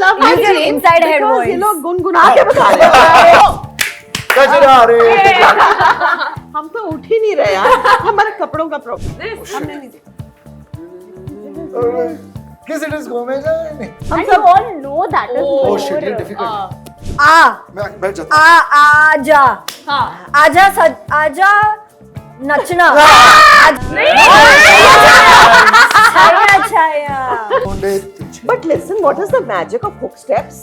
love use your inside head because voice. ये लोग गुनगुना के बता रहे हैं। गजरा रे हम तो उठ ही नहीं रहे यार, हमारे कपड़ों का प्रॉब्लम हमने नहीं देखा। किस इट इज गोमेज नहीं हम And सब you all know that is oh more, shit ये डिफिकल्ट मैं बैठ जाता आजा हाँ आजा नचना छाया छाया ढूंढे तुझे but listen, what is the magic of hook steps?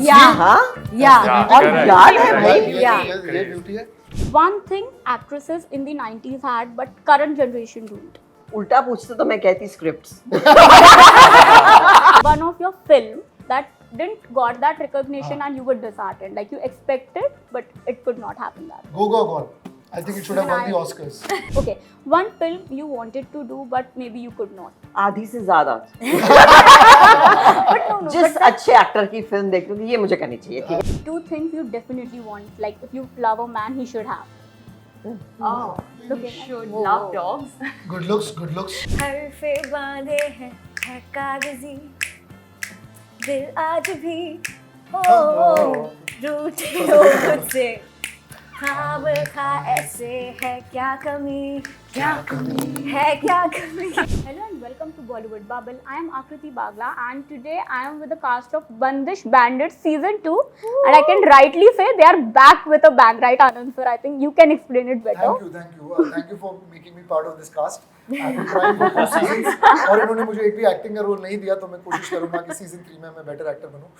Yeah. हाँ yeah और याद है भाई ये ब्यूटी है one thing actresses in the 90s had but current generation don't. उल्टा पूछते तो मैं कहती scripts. One of your film that didn't got that recognition and you were disheartened, like you expected but it could not happen that way. Go Gone I think it should have won the Oscars Okay, one film you wanted to do but maybe you could not. आधी से ज्यादा But no, जिस अच्छे actor की film देख लूंगी ये मुझे करनी चाहिए थी। two things you definitely want, like if you love a man he should have. Oh, you should love dogs. good looks हरफे बांधे हैं है कागजी दिल आज भी हो रूठे हो मुझसे हाँ खा ऐसे है क्या कमी है क्या कमी Hello and welcome to Bollywood Bubble. I am Akriti Bagla and today I am with the cast of Bandish Bandits season 2 and I can rightly say they are back with a bang, right Anand sir? I think you can explain it better. thank you for making me part of this cast I've been trying for 2 seasons और इन्होंने मुझे एक भी acting का role नहीं दिया तो मैं कोशिश करूंगा कि सीजन 3 में मैं बेटर एक्टर बनूं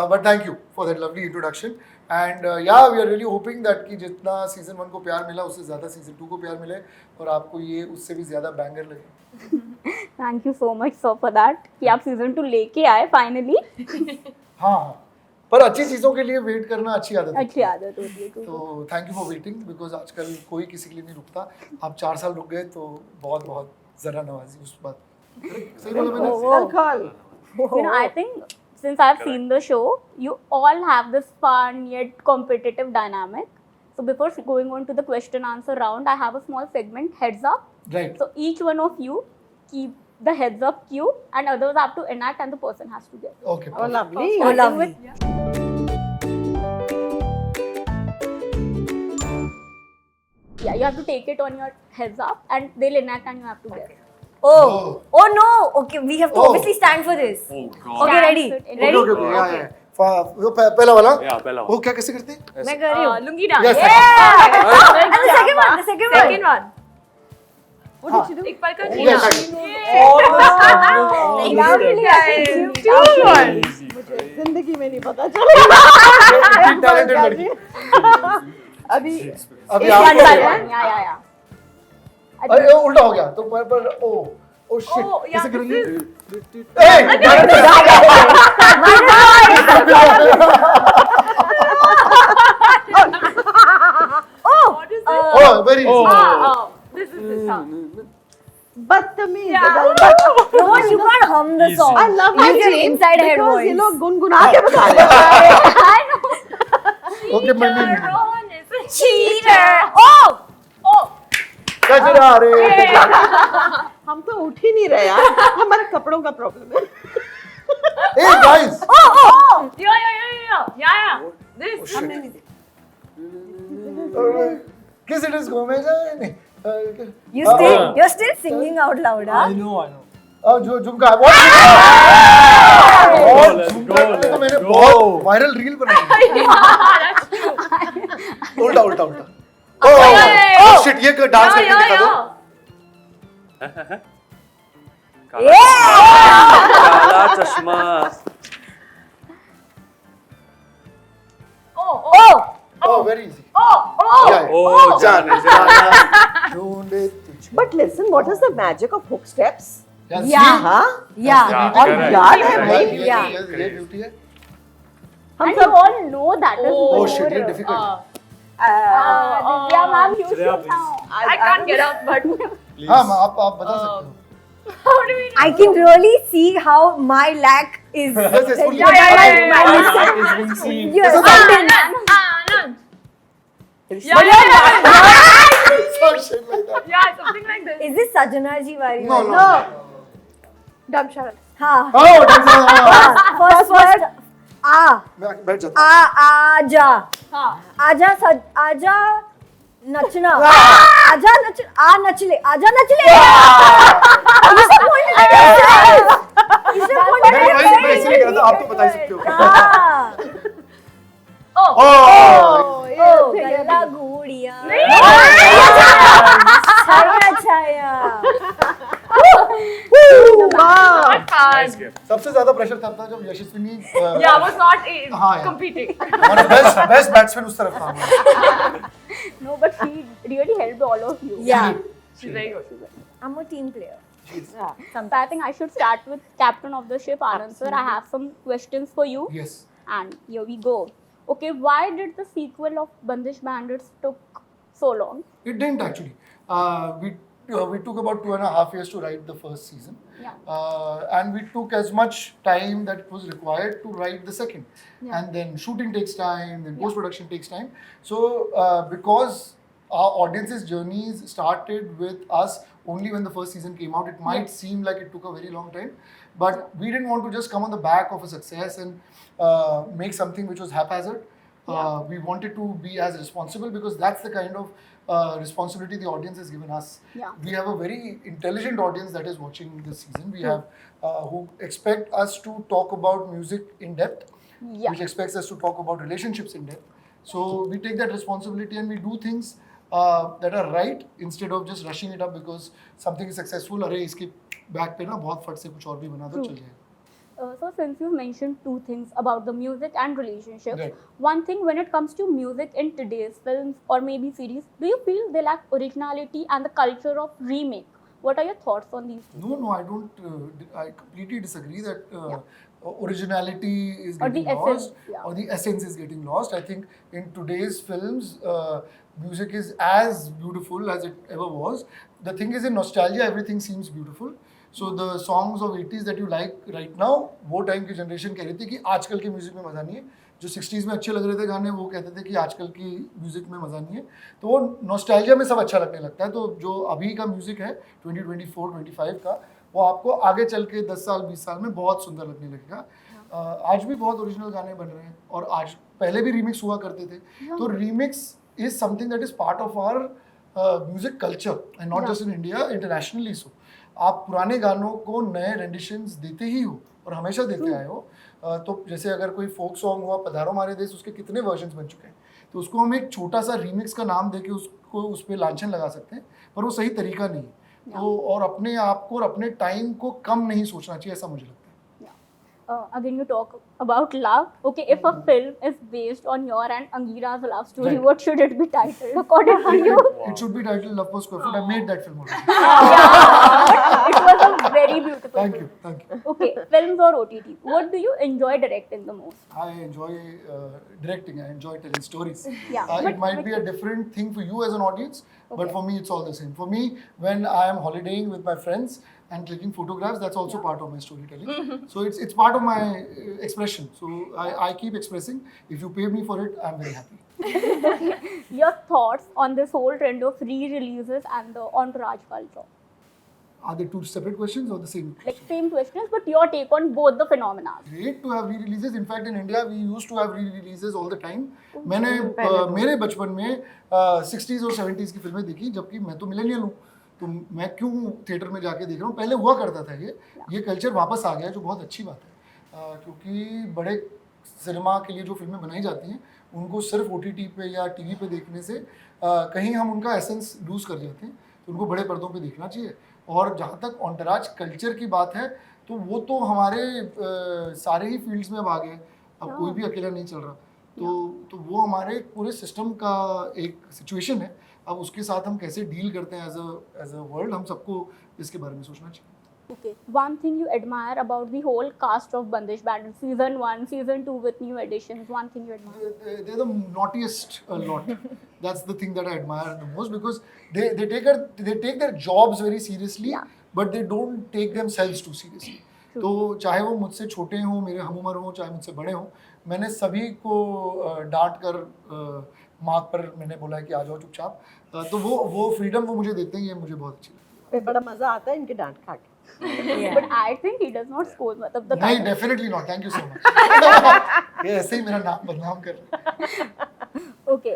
but thank you for that lovely introduction and yeah we are really hoping that कि जितना सीजन 1 को प्यार मिला उससे ज़्यादा सीजन 2 को प्यार मिले और आपको ये उससे भी ज़्यादा बैंगर लगे Thank you so much sir for that कि आप season 2 लेके आए finally. हाँ पर अच्छी चीज़ों के लिए वेट करना अच्छी आदत है अच्छी आदत होती है तो thank you for waiting because आजकल कोई किसी के लिए नहीं रुकता आप 4 साल रुक गए तो बहुत बहुत ज़रा नवाजी उस बात सही बोला मैंने alcohol You know, I think since I've seen the show, you all have this fun yet competitive dynamic. So before going on to the question answer round, I have a small segment, heads up. Right So each one of you keep the heads up cue and others have to enact and the person has to guess. Okay Oh, lovely. oh lovely Yeah, you have to take it on your heads up and they'll enact and you have to guess. oh no okay we have to Oh. obviously stand for this okay ready Stand ready okay okay वो पहला वाला पहला वो क्या कैसे करते हैं मैं कर रही हूँ Lungi dance. Yes. and the second one Second one. What did she do? एक पल का Yes, मुझे जिंदगी में नहीं पता चला। टैलेंटेड लड़की अभी अभी One by आप one. Yeah. अरे उल्टा हो गया तो पर ओ शिट Oh, yeah, कैसे करेंगे this What is this? Oh very Oh, this is this song. बदतमीज no you can't hum the song I love use your inside head because ये voice लोग गुनगुना के बता रहे हैं। Okay mummy Rohan is a cheater oh गजरा रे हम तो उठ ही नहीं रहे यार, हमारे कपड़ों का प्रॉब्लम है। ए गाइस Yeah. This. हमने नहीं देखा। किस इट इज गोमेज नहीं you're still singing out loud huh? I know जो झुमका और झुमका के लिए तो मैंने बहुत वायरल रील बनाई उल्टा ओह शिट ये डांस करके दिखा दो काला चश्मा ओह वेरी इजी ओ जाने ढूंढे तुझे But listen, what is the magic of hook steps? Yeah. हाँ yeah और याद है भाई ये ब्यूटी है हम And सब you all know that is oh more. Shit ये difficult Divya ma'am, you should know. I can't get up, but हां आप बता सकते हो how do we know? I can really see how my lack is Yes, yes, fully. my It's listen been seen. yes Anand. Yeah, Some shit like that. yeah, something like this. is this Sajana ji wari No. Dumb Sharan. हाँ Oh, that's all. first मैं बैठ जाता हूँ। आजा नचना आजा नच नचले आजा नचले इसे pointed at yourself. इसे pointed at मैं yourself. इसलिए कह रहा था, आप तो बता ही सकते हो। हाँ. ओह, गला गुड़िया छाया छाया Not fun. सबसे ज्यादा प्रेशर तब था जब यशस्विनी Yeah, I was not in हाँ, yeah. competing. हमारे बेस्ट बैट्समैन उस तरफ था। No, but she really helped all of you. Yeah, She's very good. I'm a team player. So I think I should start with captain of the ship, Anand sir. I have some questions for you. Yes. And here we go. Okay, why did the sequel of Bandish Bandits took so long? It didn't actually. We took about 2.5 years to write the first season. Yeah. And we took as much time that was required to write the second. Yeah. And then shooting takes time, then post-production takes time. So because our audience's journeys started with us only when the first season came out, it might seem like it took a very long time. But we didn't want to just come on the back of a success and make something which was haphazard. We wanted to be as responsible because that's the kind of responsibility the audience has given us. Yeah. We have a very intelligent audience that is watching this season. We have who expect us to talk about music in depth, Yeah. which expects us to talk about relationships in depth. So we take that responsibility and we do things that are right instead of just rushing it up because something is successful. अरे इसके back पे ना बहुत फट से कुछ और भी बना दो चल जाएगा. So since you've mentioned two things about the music and relationships, Right. one thing when it comes to music in today's films or maybe series, do you feel they lack originality and the culture of remake? What are your thoughts on these two? No, I don't. I completely disagree that originality is Or the getting essence, lost, yeah. or the essence is getting lost. I think in today's films, music is as beautiful as it ever was. The thing is, in nostalgia, everything seems beautiful. So the songs of 80s that you like right now, वो time की generation कह रही थी कि आजकल के music में मज़ा नहीं है. जो 60s में अच्छे लग रहे थे गाने, वो कहते थे कि आजकल की म्यूजिक में मज़ा नहीं है. तो वो नॉस्टैल्जिया में सब अच्छा लगने लगता है. तो जो अभी का म्यूजिक है 2024-25 का, वो आपको आगे चल के 10 साल 20 साल में बहुत सुंदर लगने लगेगा. आज भी बहुत ओरिजिनल गाने बन रहे हैं और आज पहले भी रीमिक्स हुआ करते थे. तो remix is something that is part of our music culture and not just in India, internationally. So आप पुराने गानों को नए रेंडिशंस देते ही हो और हमेशा देते आए हो. तो जैसे अगर कोई फोक सॉन्ग हुआ पधारो हमारे देश, उसके कितने वर्जन्स बन चुके हैं. तो उसको हम एक छोटा सा रीमिक्स का नाम देके उसको उस पर लांछन लगा सकते हैं, पर वो सही तरीका नहीं है. तो और अपने आप को और अपने टाइम को कम नहीं सोचना चाहिए, ऐसा मुझे लगता है. Again, you talk about love. Okay, if a film is based on your and Angira's love story, Right. what should it be titled according to you? It should be titled Love per Square Foot. I made that film already. It was a very beautiful Thank film. you, thank you. Okay, films or OTT, what do you enjoy directing the most? I enjoy directing. I enjoy telling stories. Yeah, It but might be a different thing for you as an audience, but for me, it's all the same. For me, when I am holidaying with my friends and clicking photographs, that's also part of my storytelling. So it's part of my expression. So I keep expressing. If you pay me for it, I'm very happy. Your thoughts on this whole trend of re-releases and the entourage culture? Are they two separate questions or the same? Like same questions, but your take on both the phenomena. Great to have re-releases. In fact, in India, we used to have re-releases all the time. मैंने मेरे बचपन में 60s और 70s की फिल्में देखी, जबकि मैं तो मिलेनियल हूँ, तो मैं क्यों थिएटर में जाके देख रहा हूँ. पहले हुआ करता था ये कल्चर वापस आ गया, जो बहुत अच्छी बात है. क्योंकि बड़े सिनेमा के लिए जो फिल्में बनाई जाती हैं, उनको सिर्फ OTT पे या टीवी पे देखने से कहीं हम उनका एसेंस लूज कर जाते हैं. तो उनको बड़े पर्दों पे देखना चाहिए. और जहाँ तक ऑन्टराज कल्चर की बात है, तो वो तो हमारे सारे ही फील्ड्स में अब आ गए. अब कोई भी अकेला नहीं चल रहा. तो वो हमारे पूरे सिस्टम का एक सिचुएशन है. अब उसके साथ हम कैसे डील करते हैं एज अ वर्ल्ड, हम सबको इसके बारे में सोचना चाहिए. Okay, one thing you admire about the whole cast of Bandish Bandits, season 1, season 2 with new additions, one thing you admire? They're the naughtiest lot. That's the thing that I admire the most, because they take their jobs very seriously, Yeah. but they don't take themselves too seriously. तो चाहे वो मुझसे छोटे हों, मेरे हम उम्र हों, चाहे मुझसे बड़े हों, मैंने सभी को डांट कर मार्क पर मैंने बोला है कि आ जाओ चुपचाप. तो वो फ्रीडम वो मुझे देते हैं, ये मुझे बहुत अच्छी लगती है. बड़ा मजा आता है इनके डांट खा के. But I think he does not score. मतलब the नहीं, definitely not. Thank you so much. ये ऐसे ही मेरा नाम बदनाम कर रहे हैं। Okay,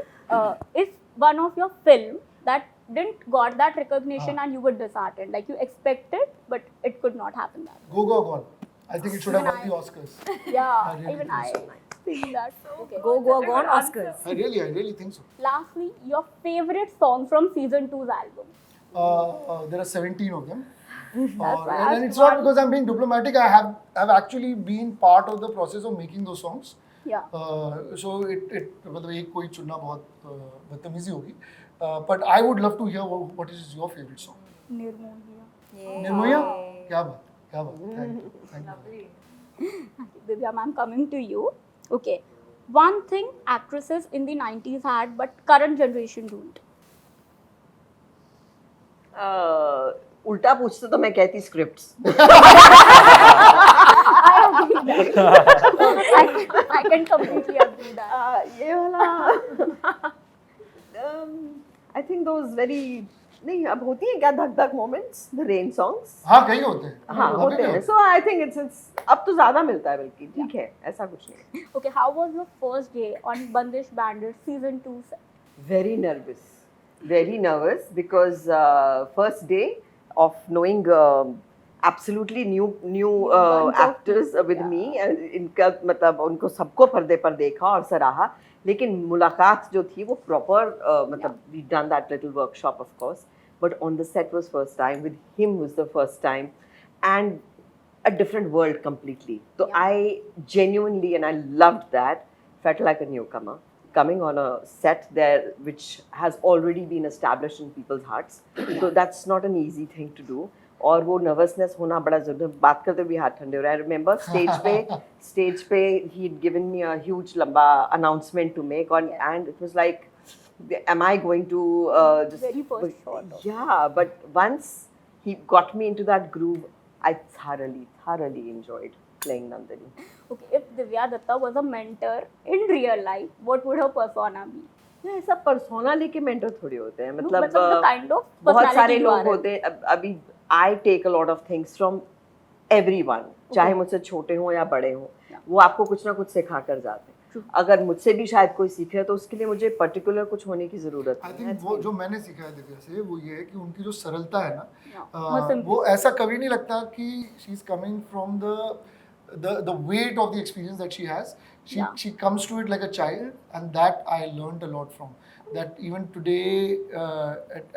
if one of your film that didn't got that recognition and you were disheartened, like you expected, but it could not happen that. Go Go Gone. I think it should have won the Oscars. Yeah, really even think I think that. Okay. Go on Oscars. I really think so. Lastly, your favorite song from season 2's album. There are 17 of them. why I And asked it's not one. because I'm being diplomatic. I've actually been part of the process of making those songs. Yeah. So मतलब एक कोई चुनना बहुत बदतमीजी होगी. But I would love to hear what is your favorite song. Nirmohiya. निर्मोहिया? क्या बात. Thank you. Divya ma'am, coming to you. Okay. One thing actresses in the 90s had, but current generation don't. उल्टा पूछते तो मैं कहती scripts. I can completely agree that. ये वाला I think those very नहीं अब होती है क्या धक धक मोमेंट्स द रेन सॉन्ग्स. हाँ कहीं होते हैं. हाँ होते हैं. सो आई थिंक इट्स अब तो ज्यादा मिलता है बल्कि ठीक है ऐसा कुछ नहीं. Okay, how was your first day on Bandish Bandit season 2 set? Very nervous because first day of knowing absolutely new actors with me. इनका मतलब उनको सबको पर्दे पर देखा और सराहा, लेकिन मुलाकात जो थी वो प्रॉपर मतलब we done that little workshop of course, but on the set was first time, with him was the first time and a different world completely. So I genuinely, and I loved that, felt like a newcomer coming on a set there which has already been established in people's hearts. So that's not an easy thing to do. और वो nervousness होना बड़ा जरूरी. बात करते हुए हाथ ठंडे हो रहे. आई रिमेंबर स्टेज पे ही had given me a huge लंबा announcement to make on, and it was like, am I going to just Very first shot. Yeah, but once he got me into that groove, I thoroughly enjoyed playing Nandini. Okay, if Divya Datta was a mentor in real life, what would her persona be? ये सब persona लेके mentor थोड़ी होते हैं. No, मतलब the kind of बहुत सारे personality you लोग are. होते हैं. अभी I take a lot of things from everyone, चाहे मुझसे छोटे हों या बड़े हों. वो आपको कुछ ना कुछ सिखा कर जाते हैं. अगर मुझसे भी शायद कोई सीखे तो उसके लिए मुझे पर्टिकुलर कुछ होने की जरूरत आई है. थिंक वो जो मैंने सीखा है दिव्या से वो ये है कि उनकी जो सरलता है ना, बहुत simple. वो ऐसा कभी नहीं लगता कि she is coming from the weight of the experience that she has. She comes to it like a child, and that I learned a lot from. That even today,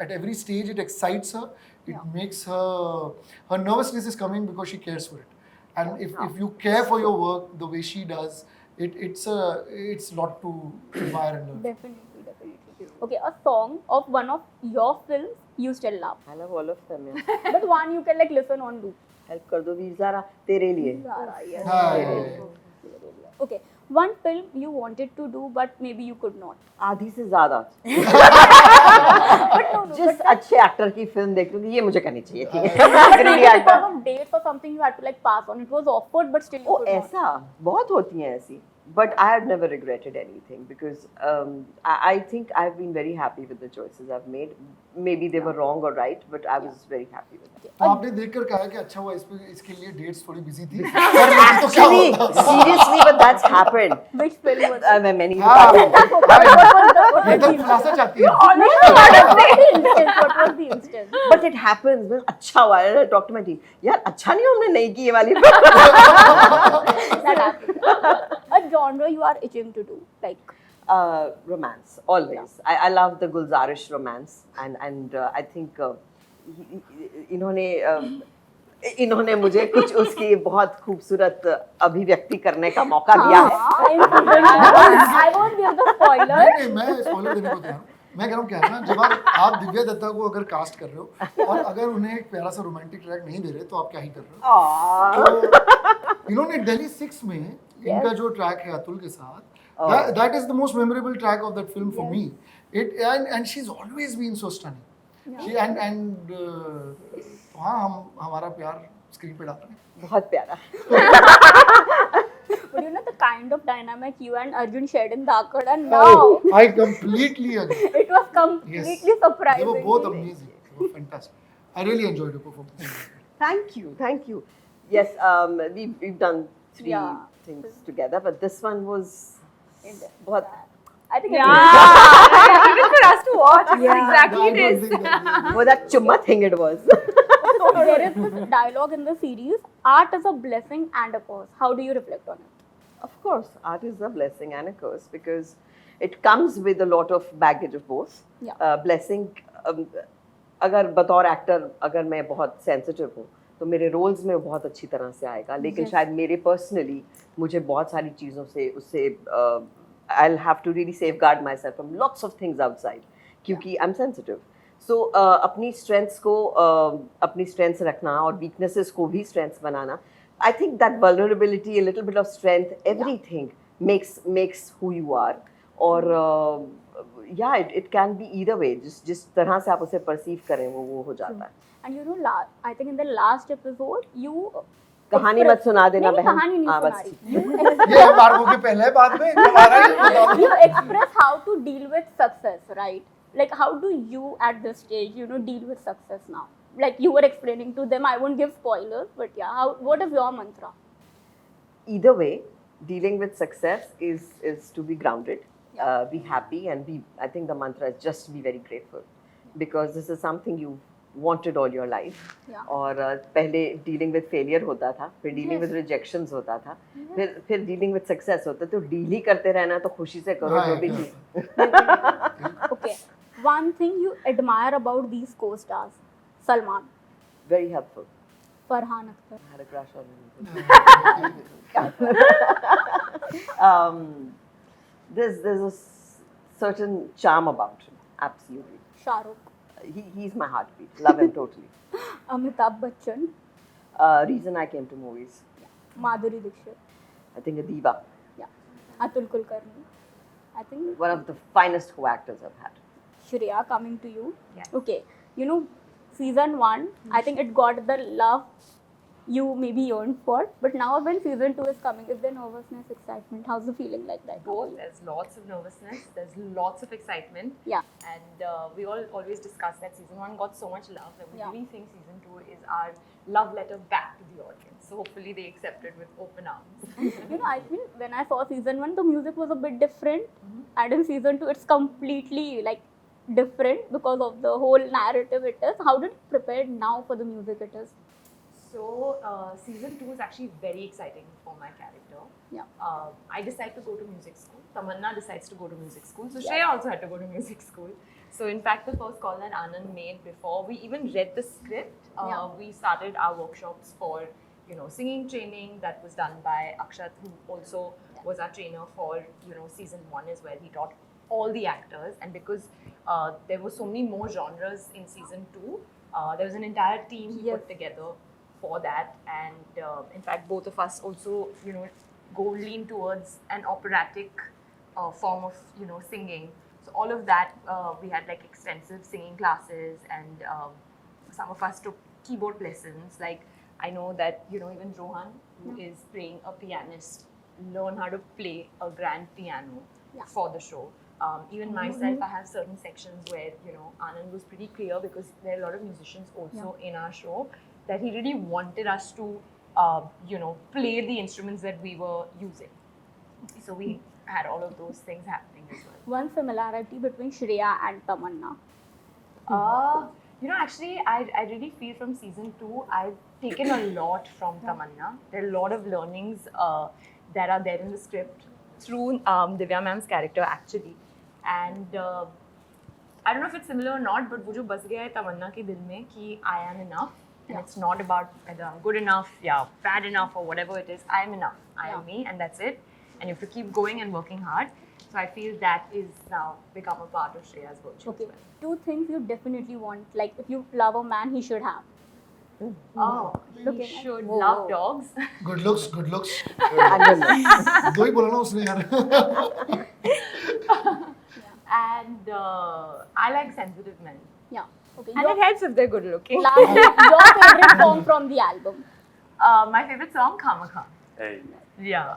at every stage, it excites her. It makes her nervousness is coming because she cares for it. And if you care for your work the way she does, it's lot to admire and love. Definitely. Okay, a song of one of your films you still love, I love all of them. Yeah. but one you can like listen on loop. Help कर दो वीर ज़रा तेरे लिए. Okay, one film you wanted to do but maybe you could not. आधी से ज्यादा. But no, जिस अच्छे एक्टर की फिल्म देख लूंगी ये मुझे करनी चाहिए. ठीक maybe है. because of dates or something you had to like pass on. It was offered but still you O could not. ऐसा बहुत होती हैं ऐसी. But I have never regretted anything because I think I've been very happy with the choices I've made. Maybe they were wrong or right, but I was very happy with it. तो आपने देखकर कहा कि अच्छा हुआ इसके लिए dates थोड़ी बिजी थी. तो क्या Actually, होता? seriously, but that's happened. Which film was it? Many. What ये तो खुलासा चाहती है. was the instance? What was the instance? But it happens. Well, अच्छा हुआ. I talk to my team. यार अच्छा नहीं हमने नहीं की ये वाली. That happened. A genre you are itching to do, like Romance, always. I love the Gulzarish romance, and I think इन्होंने मुझे कुछ उसकी बहुत खूबसूरत अभिव्यक्ति करने का मौका दिया है. I won't give the spoiler. नहीं, मैं स्पॉइलर देने को तैयार हूँ. मैं कह रहा हूँ क्या है ना, जब आप दिव्या दत्ता को अगर कास्ट कर रहे हो और अगर उन्हें एक प्यारा सा रोमांटिक ट्रैक नहीं दे रहे तो आप क्या ही कर रहे हो. तो इन्होंने दिल्ली 6 में इनका जो ट्रैक है अतुल के साथ, that is the most memorable track of that film for me. And she's always been so stunning. And हाँ हमारा प्यार स्क्रीन पे डाल रहे हैं. बहुत प्यारा. But you know the kind of dynamic you and Arjun shared in Dhakad, and now I completely agree. it was completely surprising. They were both amazing. They were fantastic. I really enjoyed your performance. Thank you. Yes, we've done things together, but this one was बहुत I think Even for us to watch, Yeah. exactly I don't this. think that- वो that chumma thing it was. there is this dialogue in the series, art is a blessing and a curse. How do you reflect on it? Of course, art is a blessing and a curse because it comes with a lot of baggage of both. Yeah. Blessing, अगर बतौर actor अगर मैं बहुत sensitive हूँ तो मेरे roles में बहुत अच्छी तरह से आएगा, लेकिन Yes. शायद मेरे पर्सनली मुझे बहुत सारी चीज़ों से उससे I'll have to really safeguard myself from lots of things outside क्योंकि I'm sensitive. So अपनी strengths को अपनी strengths रखना और weaknesses को भी strengths banana. I think that vulnerability, a little bit of strength, everything makes who you are. और yeah, it can be either way. जिस तरह से आप उसे perceive करें वो हो जाता है. And you know, I think in the last episode, you कहानी मत सुना देना नहीं, बहन. कहानी नहीं हाँ, सुना बस रही. ठीक. ये मार्गो के पहले बाद में दोबारा ही बता दो। You express how to deal with success, right? Like, how do you at this stage, deal with success now? Like you were explaining to them, I won't give spoilers, but yeah, what is your mantra? Either way, dealing with success is to be grounded, be happy, and I think the mantra is just be very grateful, because this is something you wanted all your life. Yeah. और पहले dealing with failure होता था, फिर dealing Yes. with rejections होता था, फिर dealing with success होता, तो deal ही करते रहना, तो खुशी से करो जो भी चीज. Okay, one thing you admire about these co-stars, Salman, Very helpful. Farhan Akhtar. I had a crush on him. There's a certain charm about him. Absolutely. Shah Rukh, He's my heartbeat. Love him totally. Amitabh Bachchan, Reason I came to movies. Madhuri Dixit, I think a diva. yeah, Atul Kulkarni. I think One of the finest co-actors I've had. Shreya, coming to you. Yes. Okay, season 1, I think it got the love you maybe yearned for, but now when season 2 is coming, is there nervousness, excitement? How's the feeling like that? Both. There's lots of nervousness. There's lots of excitement. Yeah. And we all always discuss that season 1 got so much love that we Yeah. really think season 2 is our love letter back to the audience. So hopefully they accept it with open arms. I think when I saw season 1, the music was a bit different, and in season 2, it's completely different because of the whole narrative it is. How did you prepare now for the music it is? So season 2 is actually very exciting for my character. Yeah. I decide to go to music school. Tamanna decides to go to music school. So Shreya also had to go to music school. So in fact, the first call that Anand made before we even read the script, we started our workshops for singing training that was done by Akshat, who also was our trainer for season 1 as well. He taught all the actors, and because there were so many more genres in season 2, there was an entire team Yes. put together for that, and in fact both of us also go lean towards an operatic form of singing. So all of that we had extensive singing classes, and some of us took keyboard lessons. I know that even Rohan, who is playing a pianist, learn how to play a grand piano for the show. Even myself, I have certain sections where Anand was pretty clear, because there are a lot of musicians also in our show, that he really wanted us to play the instruments that we were using. So we had all of those things happening as well. One similarity between Shreya and Tamanna. Actually, I really feel from season 2, I've taken a lot from Tamanna. There are a lot of learnings that are there in the script through Divya ma'am's character actually. And I don't know if it's similar or not, but वो जो बस गया है तमन्ना के दिल में कि I am enough, and it's not about whether I'm good enough, bad enough, or whatever it is. I am enough. I am me, and that's it. And you have to keep going and working hard. So I feel that is now become a part of Shreya's virtue Okay, as well. 2 things you definitely want, if you love a man, he should have. Oh, Looking you at- should Whoa. love dogs. Good looks, good looks. And दो ही बोला ना उसने यार. And I like sensitive men. Yeah. Okay. And it helps if they're good looking. Lastly, your favorite song from the album. My favorite song, Kama. Hey. Yeah.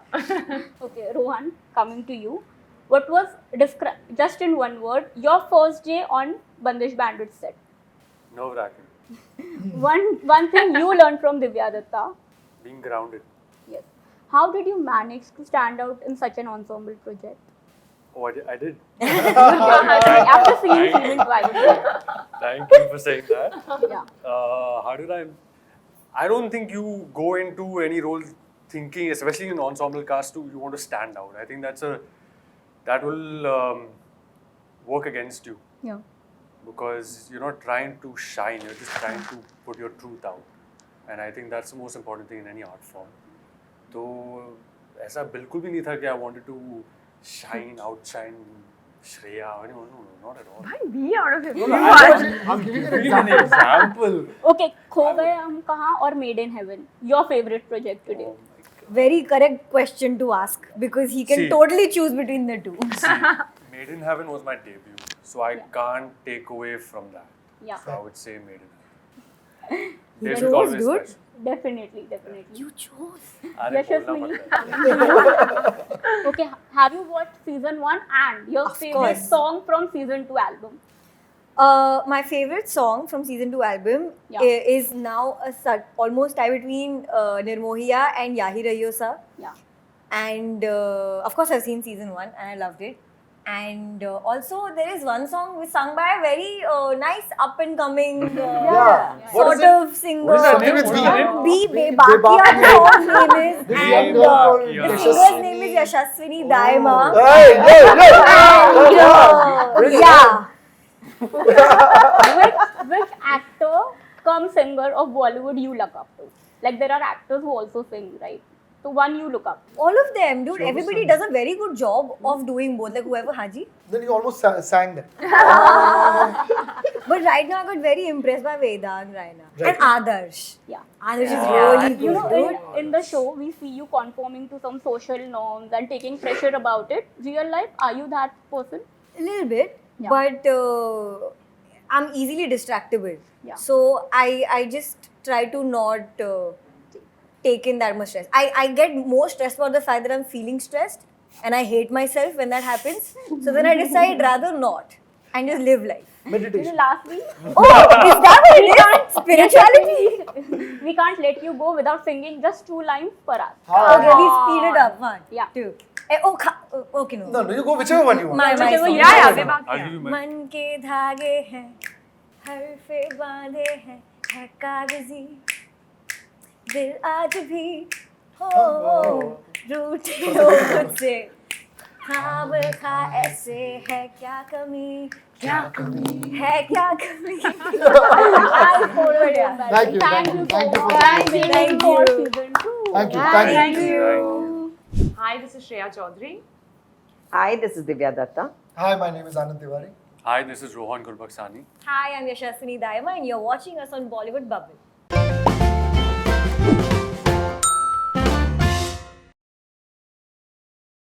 Okay, Rohan, coming to you. What was, just in one word, your first day on Bandish Bandit set? Nerve-wracking. One thing you learned from Divya Datta. Being grounded. Yes. How did you manage to stand out in such an ensemble project? Oh, I did. After seeing season 2, I would say. Thank you for saying that. Yeah. How did I don't think you go into any role thinking, especially in ensemble cast, you want to stand out. I think that will work against you Yeah. because you're not trying to shine. You're just trying to put your truth out, and I think that's the most important thing in any art form. तो ऐसा बिल्कुल भी नहीं था कि I wanted to shine, outshine Shreya. No, not at all. Why me out of it? I'm giving an Give an example. example. Okay, खो गए हम कहाँ और Made in Heaven. Your favorite project today? Oh my God. Very correct question to ask because he can See. totally choose between the two. Made in Heaven was my debut, so I can't take away from that. Yeah. So I would say Made in Heaven. They chose, should always dude. special. Definitely. You chose. अरे Yashaswini. बोलना पड़ता है. Okay, have you watched season 1 and your Of favorite course. song from season 2 album? My favorite song from season 2 album Yeah. is now almost tie between Nirmohiya and Yahi Rahiyo Sa. Yeah. And of course, I've seen season 1 and I loved it. And also, there is one song sung by a very nice up and coming Yeah. What is sort of singer. What is her Something name? with What is B. her name? B. Bebakia, the song's name is. This And young girl called the Yashaswini. singer's name is Yashaswini Daima. Hey, And yeah. Which actor cum singer of Bollywood you look up to? Like there are actors who also sing, right? So one you look up. All of them, dude. Everybody does a very good job of doing both. Like whoever Haji. Then you almost sang that. But right now I got very impressed by Vedant Raina Right. and Adarsh. Yeah. Adarsh is really good, You know, dude. in the show, we see you conforming to some social norms and taking pressure about it. Real life, are you that person? A little bit, Yeah. but I'm easily distractible. Yeah. So I just try to not take in that much stress. I get more stressed about the fact that I'm feeling stressed and I hate myself when that happens. So then I decide rather not and just live life. You know, Meditation. lastly, Oh, is that what it is? Spirituality? we can't let you go without singing just 2 lines for us. Okay, we speed it up. 1, Yeah. 2. Okay, no. No, you go whichever one you want. My Whichever song. you Yeah, I'll Bebakia. give you my. मन के धागे हैं हरफे बांधे हैं है कागजी दिल आज भी हो रूठे हो मुझसे खाब खा ऐसे है क्या कमी है क्या कमी I'll forward it. Thank you. Thank you Thank you so for much. that. Waiting Thank for you. season 2. Thank you. Thank Thank you. you. Hi, this is Shreya Chaudhary. Hi, this is Divya Datta. Hi, my name is Anand Tiwari. Hi, this is Rohan Gulbaksani. Hi, I'm Yashaswini Daima and you're watching us on Bollywood Bubble.